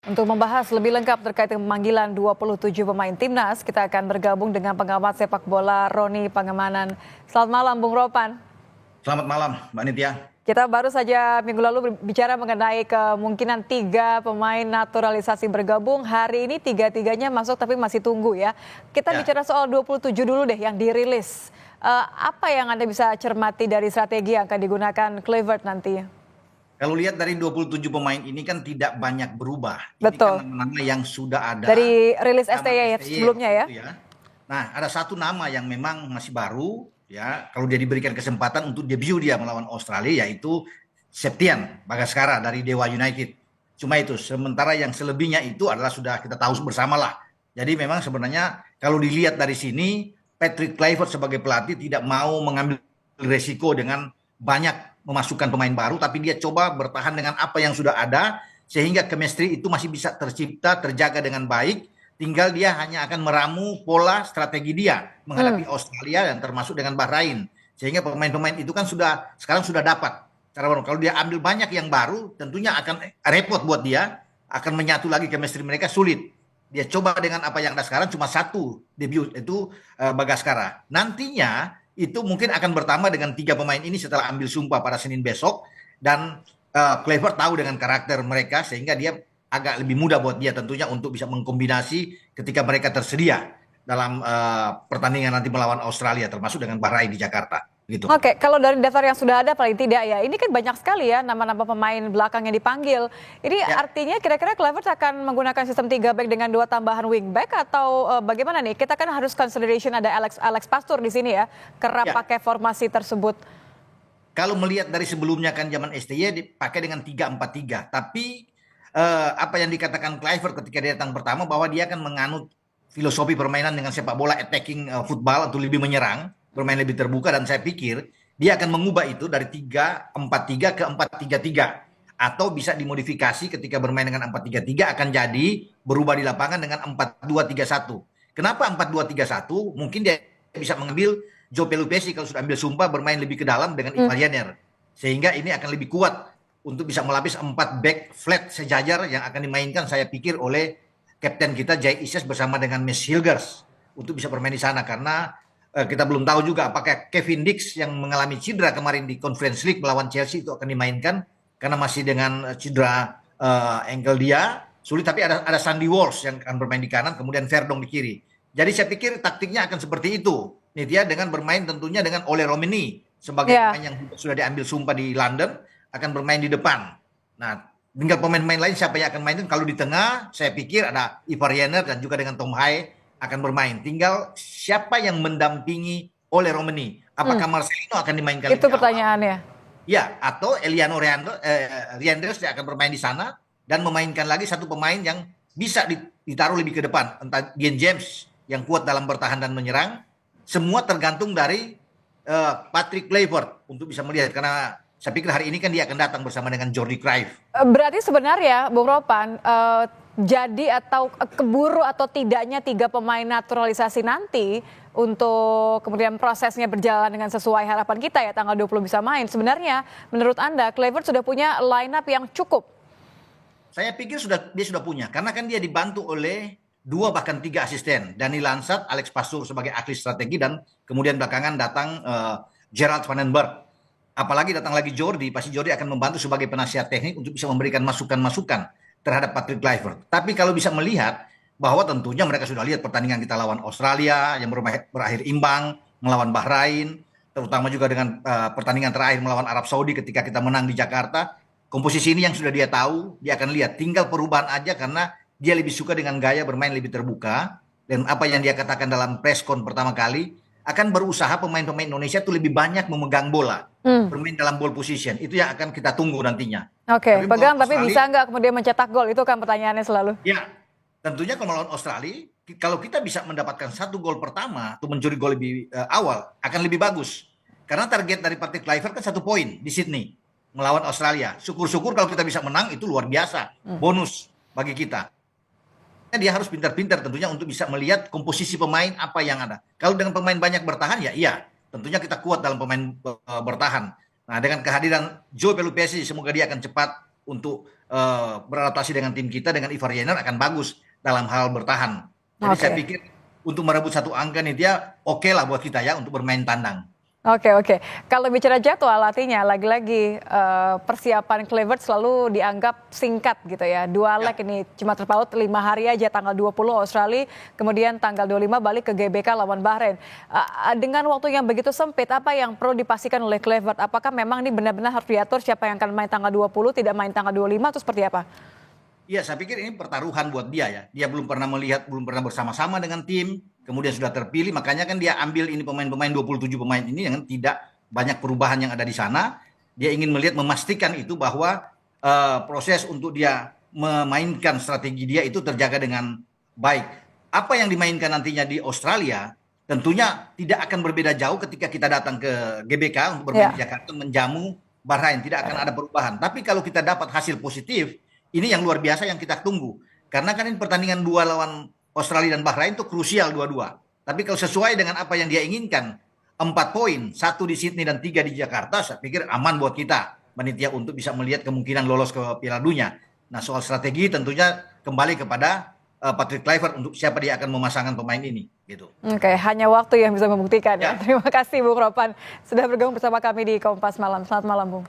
Untuk membahas lebih lengkap terkait dengan pemanggilan 27 pemain timnas, kita akan bergabung dengan pengamat sepak bola Roni Pangemanan. Selamat malam, Bung Ropan. Selamat malam, Mbak Nitya. Kita baru saja minggu lalu bicara mengenai kemungkinan 3 pemain naturalisasi bergabung. Hari ini 3-3-nya masuk tapi masih tunggu ya. Kita bicara soal 27 dulu deh yang dirilis. Apa yang Anda bisa cermati dari strategi yang akan digunakan Kluivert nanti? Kalau lihat dari 27 pemain ini kan tidak banyak berubah. Betul. Ini kan nama-nama yang sudah ada. Dari rilis Nama STY sebelumnya ya. gitu ya. Nah, ada satu nama yang memang masih baru ya. Kalau dia diberikan kesempatan untuk debut dia melawan Australia, yaitu Septian Bagaskara dari Dewa United. Cuma itu, sementara yang selebihnya itu adalah sudah kita tahu bersama lah. Jadi memang sebenarnya kalau dilihat dari sini, Patrick Kluivert sebagai pelatih tidak mau mengambil resiko dengan banyak memasukkan pemain baru, tapi dia coba bertahan dengan apa yang sudah ada, sehingga chemistry itu masih bisa tercipta, terjaga dengan baik. Tinggal dia hanya akan meramu pola strategi dia menghadapi Australia dan termasuk dengan Bahrain. Sehingga pemain-pemain itu kan sekarang sudah dapat cara baru. Kalau dia ambil banyak yang baru, tentunya akan repot buat dia, akan menyatu lagi chemistry mereka sulit. Dia coba dengan apa yang ada sekarang, cuma satu debut itu Bagaskara. Nantinya itu mungkin akan bertambah dengan 3 pemain ini setelah ambil sumpah pada Senin besok, dan Kluivert tahu dengan karakter mereka sehingga dia agak lebih mudah buat dia tentunya untuk bisa mengkombinasi ketika mereka tersedia dalam pertandingan nanti melawan Australia, termasuk dengan Bahrain di Jakarta gitu. Oke, kalau dari daftar yang sudah ada paling tidak ya, ini kan banyak sekali ya nama-nama pemain belakang yang dipanggil. Ini artinya kira-kira Kluivert akan menggunakan sistem 3 back dengan 2 tambahan wing back atau bagaimana nih? Kita kan harus consideration ada Alex Pastur di sini ya, kerap pakai formasi tersebut. Kalau melihat dari sebelumnya kan zaman STY dipakai dengan 3-4-3, tapi apa yang dikatakan Kluivert ketika dia datang pertama bahwa dia akan menganut filosofi permainan dengan sepak bola attacking football atau lebih menyerang, bermain lebih terbuka, dan saya pikir dia akan mengubah itu dari 3-4-3 ke 4-3-3, atau bisa dimodifikasi ketika bermain dengan 4-3-3 akan jadi berubah di lapangan dengan 4-2-3-1. Kenapa 4-2-3-1? Mungkin dia bisa mengambil Joe Pelupessy kalau sudah ambil sumpah bermain lebih ke dalam dengan Ivar Jenner, sehingga ini akan lebih kuat untuk bisa melapis 4 back flat sejajar yang akan dimainkan saya pikir oleh kapten kita Jay Ises bersama dengan Miss Hilgers untuk bisa bermain di sana, karena kita belum tahu juga apakah Kevin Dix yang mengalami cedera kemarin di Conference League melawan Chelsea itu akan dimainkan, karena masih dengan cedera ankle dia sulit. Tapi ada Sandy Walsh yang akan bermain di kanan, kemudian Verdong di kiri. Jadi saya pikir taktiknya akan seperti itu. Dia dengan bermain tentunya dengan Ole Romeni sebagai pemain yang sudah diambil sumpah di London, akan bermain di depan. Nah, tinggal pemain-pemain lain siapa yang akan main. Kalau di tengah saya pikir ada Ivar Jenner dan juga dengan Tom Haye akan bermain. Tinggal siapa yang mendampingi oleh Romeni. Apakah Marcelino akan dimainkan? Itu pertanyaannya. Ya, atau Eliano Reanders yang akan bermain di sana dan memainkan lagi satu pemain yang bisa ditaruh lebih ke depan. Entah Dean James yang kuat dalam bertahan dan menyerang. Semua tergantung dari Patrick Kluivert untuk bisa melihat, karena saya pikir hari ini kan dia akan datang bersama dengan Jordi Cruyff. Berarti sebenarnya Bung Ropan, jadi atau keburu atau tidaknya 3 pemain naturalisasi nanti untuk kemudian prosesnya berjalan dengan sesuai harapan kita ya tanggal 20 bisa main. Sebenarnya menurut Anda Kluivert sudah punya line up yang cukup? Saya pikir dia sudah punya, karena kan dia dibantu oleh 2 bahkan 3 asisten. Dani Lansat, Alex Pastur sebagai ahli strategi, dan kemudian belakangan datang Gerald Van den Berg. Apalagi datang lagi Jordi, pasti Jordi akan membantu sebagai penasihat teknik untuk bisa memberikan masukan-masukan terhadap Patrick Kluivert. Tapi kalau bisa melihat bahwa tentunya mereka sudah lihat pertandingan kita lawan Australia yang berakhir imbang, melawan Bahrain, terutama juga dengan pertandingan terakhir melawan Arab Saudi ketika kita menang di Jakarta. Komposisi ini yang sudah dia tahu, dia akan lihat. Tinggal perubahan aja, karena dia lebih suka dengan gaya bermain lebih terbuka. Dan apa yang dia katakan dalam press con pertama kali, akan berusaha pemain-pemain Indonesia itu lebih banyak memegang bola, bermain dalam ball position. Itu yang akan kita tunggu nantinya. Oke, pegang tapi bisa nggak kemudian mencetak gol? Itu kan pertanyaannya selalu. Ya, tentunya kalau melawan Australia, kalau kita bisa mendapatkan 1 gol pertama atau mencuri gol lebih awal, akan lebih bagus. Karena target dari Patrick Kluivert kan 1 poin di Sydney melawan Australia. Syukur-syukur kalau kita bisa menang, itu luar biasa, bonus bagi kita. Dia harus pintar-pintar tentunya untuk bisa melihat komposisi pemain apa yang ada. Kalau dengan pemain banyak bertahan, ya iya, tentunya kita kuat dalam pemain bertahan. Nah, dengan kehadiran Joe Pelupessy, semoga dia akan cepat untuk beradaptasi dengan tim kita dengan Ivar Jenner akan bagus dalam hal bertahan. Jadi saya Oke. pikir untuk merebut satu angka nih dia oke lah buat kita ya untuk bermain tandang. Oke, oke. Kalau bicara jadwal artinya lagi-lagi persiapan Kluivert selalu dianggap singkat gitu ya. Dua leg ini cuma terpaut 5 hari aja, tanggal 20 Australia, kemudian tanggal 25 balik ke GBK lawan Bahrain. Dengan waktu yang begitu sempit, apa yang perlu dipastikan oleh Kluivert? Apakah memang ini benar-benar harus diatur siapa yang akan main tanggal 20, tidak main tanggal 25 atau seperti apa? Iya, saya pikir ini pertaruhan buat dia ya. Dia belum pernah melihat, belum pernah bersama-sama dengan tim, kemudian sudah terpilih, makanya kan dia ambil ini pemain-pemain 27 pemain ini yang tidak banyak perubahan yang ada di sana. Dia ingin melihat, memastikan itu bahwa proses untuk dia memainkan strategi dia itu terjaga dengan baik. Apa yang dimainkan nantinya di Australia tentunya tidak akan berbeda jauh ketika kita datang ke GBK untuk bermain di Ya. Jakarta menjamu Bahrain, tidak akan ada perubahan. Tapi kalau kita dapat hasil positif, ini yang luar biasa yang kita tunggu. Karena kan ini pertandingan dua lawan Australia dan Bahrain itu krusial dua-dua. Tapi kalau sesuai dengan apa yang dia inginkan, 4 poin, 1 di Sydney dan 3 di Jakarta, saya pikir aman buat kita, Panitia, untuk bisa melihat kemungkinan lolos ke Piala Dunia. Nah, soal strategi tentunya kembali kepada Patrick Kluivert untuk siapa dia akan memasangkan pemain ini. Gitu. Oke, hanya waktu yang bisa membuktikan ya. Ya. Terima kasih Bung Ropan sudah bergabung bersama kami di Kompas Malam. Selamat malam, Bung.